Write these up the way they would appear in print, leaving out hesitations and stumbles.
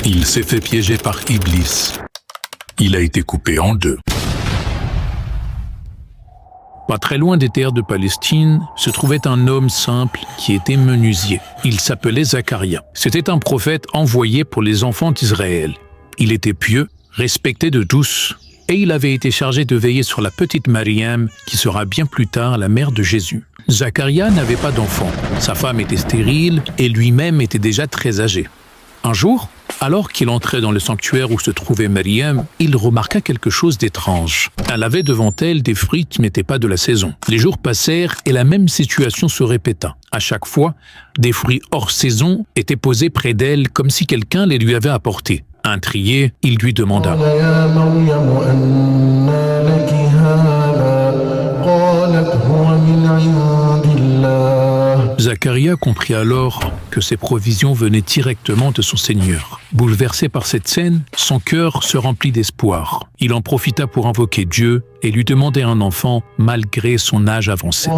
Il s'est fait piéger par Iblis. Il a été coupé en deux. Pas très loin des terres de Palestine, se trouvait un homme simple qui était menuisier. Il s'appelait Zacharia. C'était un prophète envoyé pour les enfants d'Israël. Il était pieux, respecté de tous, et il avait été chargé de veiller sur la petite Mariam, qui sera bien plus tard la mère de Jésus. Zacharia n'avait pas d'enfant. Sa femme était stérile et lui-même était déjà très âgé. Un jour, alors qu'il entrait dans le sanctuaire où se trouvait Mariam, il remarqua quelque chose d'étrange. Elle avait devant elle des fruits qui n'étaient pas de la saison. Les jours passèrent et la même situation se répéta. À chaque fois, des fruits hors saison étaient posés près d'elle comme si quelqu'un les lui avait apportés. Intrigué, il lui demanda « Zacharia comprit alors que ses provisions venaient directement de son Seigneur. Bouleversé par cette scène, son cœur se remplit d'espoir. Il en profita pour invoquer Dieu et lui demander un enfant malgré son âge avancé.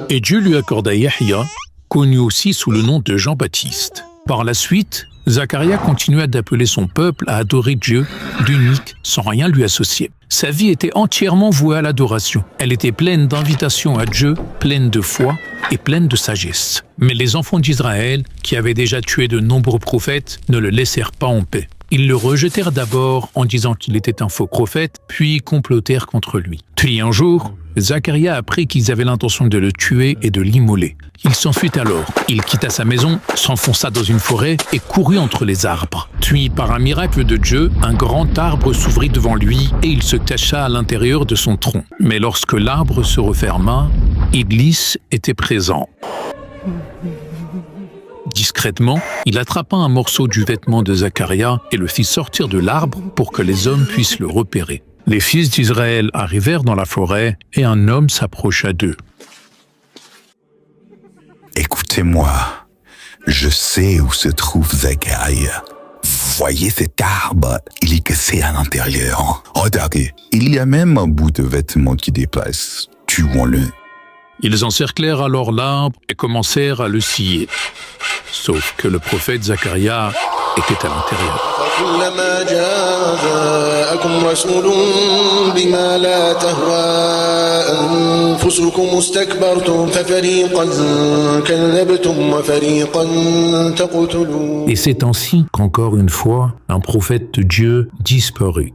Et Dieu lui accorda Yahya, connu aussi sous le nom de Jean-Baptiste. Par la suite, Zacharia continua d'appeler son peuple à adorer Dieu d'unique sans rien lui associer. Sa vie était entièrement vouée à l'adoration. Elle était pleine d'invitations à Dieu, pleine de foi et pleine de sagesse. Mais les enfants d'Israël, qui avaient déjà tué de nombreux prophètes, ne le laissèrent pas en paix. Ils le rejetèrent d'abord en disant qu'il était un faux prophète, puis complotèrent contre lui. Puis un jour, Zacharia apprit qu'ils avaient l'intention de le tuer et de l'immoler. Il s'enfuit alors. Il quitta sa maison, s'enfonça dans une forêt et courut entre les arbres. Puis, par un miracle de Dieu, un grand arbre s'ouvrit devant lui et il se cacha à l'intérieur de son tronc. Mais lorsque l'arbre se referma, Iblis était présent. Discrètement, il attrapa un morceau du vêtement de Zacharia et le fit sortir de l'arbre pour que les hommes puissent le repérer. Les fils d'Israël arrivèrent dans la forêt et un homme s'approcha d'eux. Écoutez-moi, je sais où se trouve Zacharia. Voyez cet arbre, il est cassé à l'intérieur. Regardez, il y a même un bout de vêtement qui dépasse. Tuons-le. Ils encerclèrent alors l'arbre et commencèrent à le scier. Sauf que le prophète Zacharia était à l'intérieur. Et c'est ainsi qu'encore une fois, un prophète de Dieu disparut.